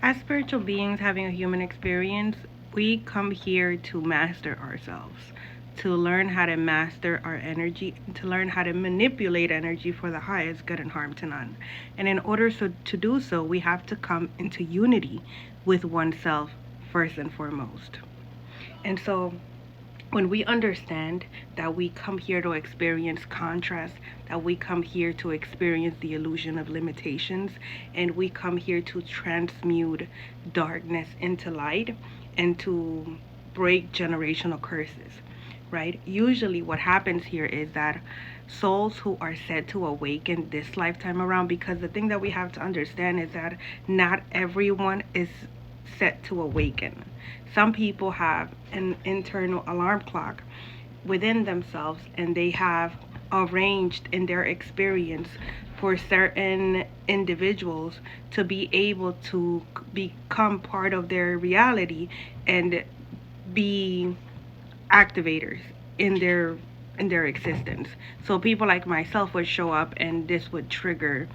As spiritual beings having a human experience, we come here to master ourselves, to learn how to master our energy, to learn how to manipulate energy for the highest good and harm to none. And in order to do so, we have to come into unity with oneself first and foremost. And so when we understand that we come here to experience contrast, that we come here to experience the illusion of limitations, and we come here to transmute darkness into light and to break generational curses, right? Usually, what happens here is that souls who are said to awaken this lifetime around, because the thing that we have to understand is that not everyone is set to awaken. Some people have an internal alarm clock within themselves, and they have arranged in their experience for certain individuals to be able to become part of their reality and be activators in their existence. So people like myself would show up and this would trigger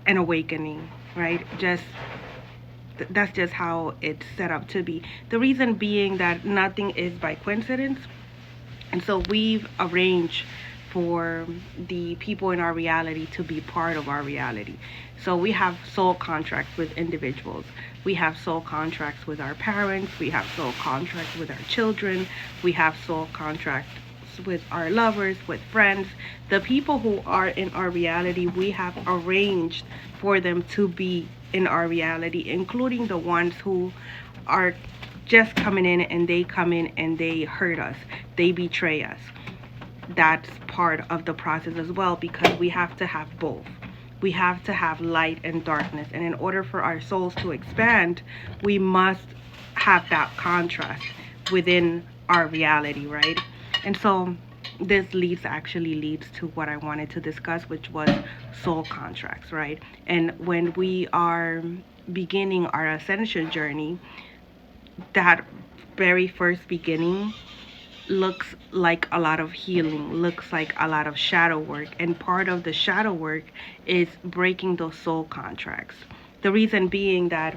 an awakening, right? That's just how it's set up to be. The reason being that nothing is by coincidence. And so we've arranged for the people in our reality to be part of our reality. So we have soul contracts with individuals. We have soul contracts with our parents. We have soul contracts with our children. We have soul contracts with our lovers, with friends. The people who are in our reality, we have arranged for them to be in our reality, including the ones who are just coming in and they come in and they hurt us, they betray us. That's part of the process as well because we have to have both. We have to have light and darkness. And in order for our souls to expand, we must have that contrast within our reality, right? And so this leads to what I wanted to discuss, which was soul contracts, right? And when we are beginning our ascension journey, that very first beginning looks like a lot of healing, looks like a lot of shadow work. And part of the shadow work is breaking those soul contracts. The reason being that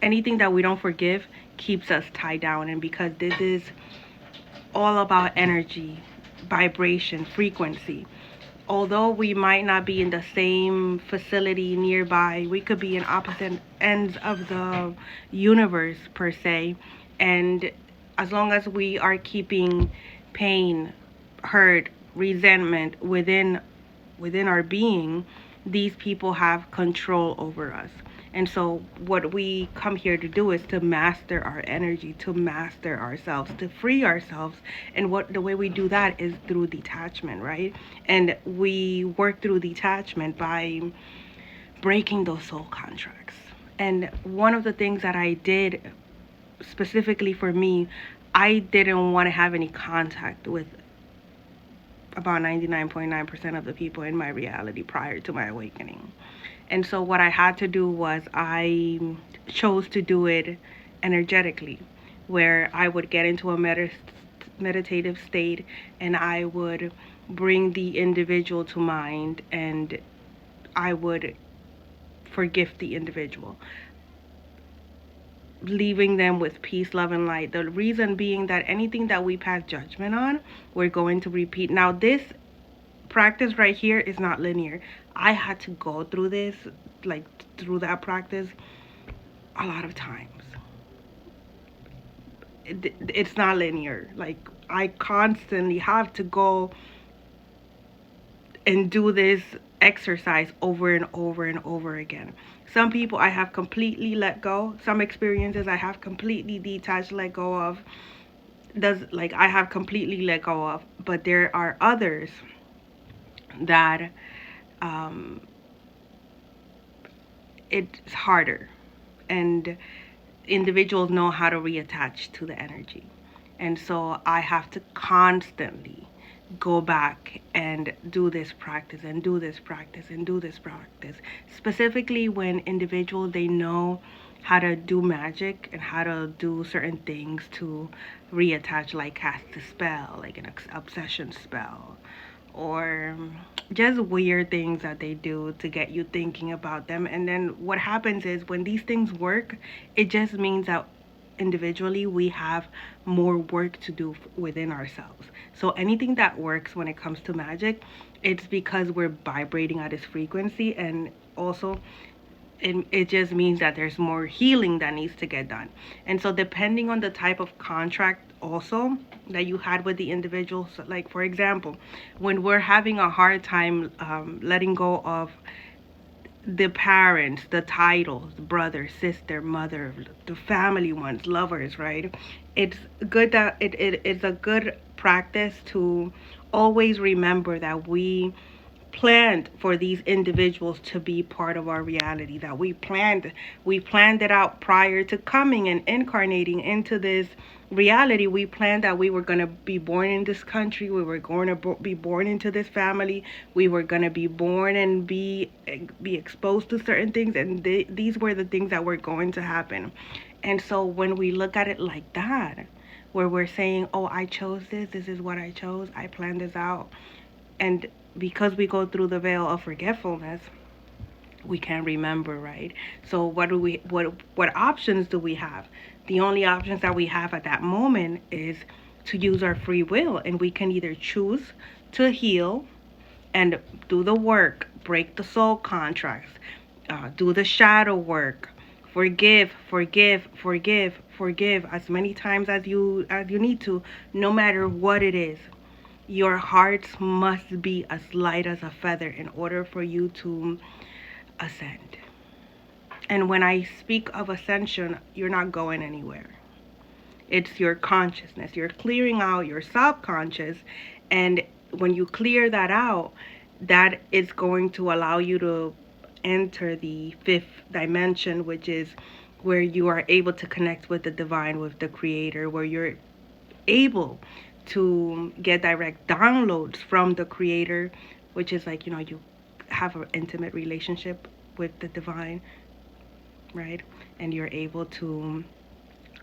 anything that we don't forgive keeps us tied down. And because this is all about energy, vibration, frequency. Although we might not be in the same facility nearby, we could be in opposite ends of the universe per se. And as long as we are keeping pain, hurt, resentment within our being, these people have control over us. And so what we come here to do is to master our energy, to master ourselves, to free ourselves. And what the way we do that is through detachment, right? And we work through detachment by breaking those soul contracts. And one of the things that I did specifically for me, I didn't want to have any contact with about 99.9% of the people in my reality prior to my awakening. And so what I had to do was I chose to do it energetically, where I would get into a meditative state and I would bring the individual to mind and I would forgive the individual, leaving them with peace, love, and light. The reason being that anything that we pass judgment on, we're going to repeat. Now, this practice right here is not linear. I had to go through this, like through that practice, a lot of times. It's not linear. Like, I constantly have to go and do this exercise over and over and over again. Some people I have completely let go. Some experiences I have completely detached, let go of. Does like I have completely let go of. But there are others that um, it's harder, and individuals know how to reattach to the energy. And so I have to constantly go back and do this practice and do this practice and do this practice. Specifically when individuals they know how to do magic and how to do certain things to reattach, like cast a spell, like an obsession spell, or just weird things that they do to get you thinking about them. And then what happens is when these things work, it just means that individually we have more work to do within ourselves. So anything that works when it comes to magic, it's because we're vibrating at its frequency, and also it just means that there's more healing that needs to get done. And so depending on the type of contract also that you had with the individuals, like for example, when we're having a hard time letting go of the parents, the titles, brother, sister, mother, the family ones, lovers, right? It's good that it's a good practice to always remember that we planned for these individuals to be part of our reality, that we planned it out prior to coming and incarnating into this reality. We planned that we were going to be born in this country, we were going to be born into this family, we were going to be born and be exposed to certain things, and these were the things that were going to happen. And so when we look at it like that, where we're saying, oh, I chose this is what I chose, I planned this out, and because we go through the veil of forgetfulness, we can't remember, right? So what options do we have? The only options that we have at that moment is to use our free will, and we can either choose to heal and do the work, break the soul contracts, do the shadow work, forgive, forgive, forgive, forgive as many times as you need to, no matter what it is. Your hearts must be as light as a feather in order for you to ascend. And when I speak of ascension, you're not going anywhere. It's your consciousness. You're clearing out your subconscious. And when you clear that out, that is going to allow you to enter the fifth dimension, which is where you are able to connect with the divine, with the creator, where you're able to get direct downloads from the creator, which is like, you have an intimate relationship with the divine, right? And you're able to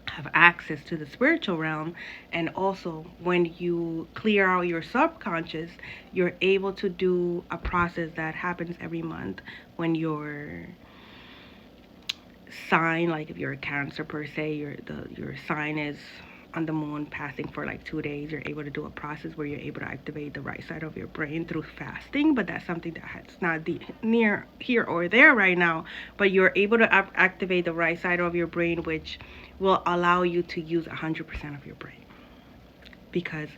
have access to the spiritual realm. And also when you clear out your subconscious, you're able to do a process that happens every month when your sign, like if you're a Cancer per se, your sign is on the moon passing for like 2 days, you're able to do a process where you're able to activate the right side of your brain through fasting. But that's something that's not near here or there right now. But you're able to activate the right side of your brain, which will allow you to use 100% of your brain, because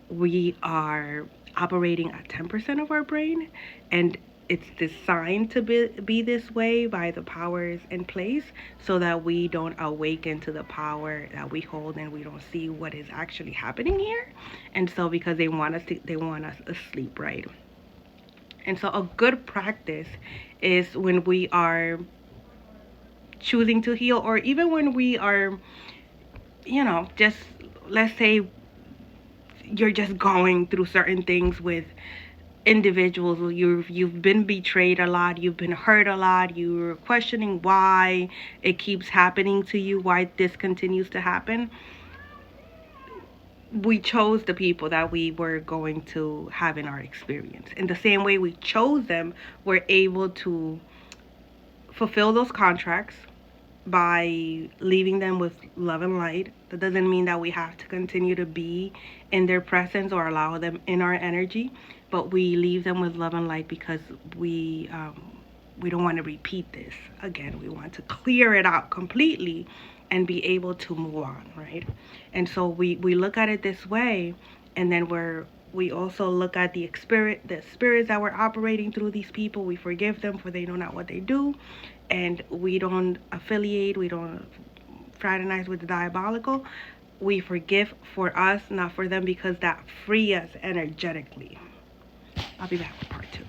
we are operating at 10% of our brain, and it's designed to be this way by the powers in place, so that we don't awaken to the power that we hold and we don't see what is actually happening here. And so because they want us asleep, right? And so a good practice is when we are choosing to heal, or even when we are, just, let's say you're just going through certain things with individuals. You've been betrayed a lot, you've been hurt a lot, you're questioning why it keeps happening to you, why this continues to happen. We chose the people that we were going to have in our experience. In the same way we chose them, we're able to fulfill those contracts by leaving them with love and light. That doesn't mean that we have to continue to be in their presence or allow them in our energy, but we leave them with love and light because we don't want to repeat this again. We want to clear it out completely and be able to move on, right? And so we look at it this way, and then we also look at the spirits that were operating through these people. We forgive them, for they know not what they do, and we don't affiliate, we don't fraternize with the diabolical. We forgive for us, not for them, because that frees us energetically. I'll be back with part 2.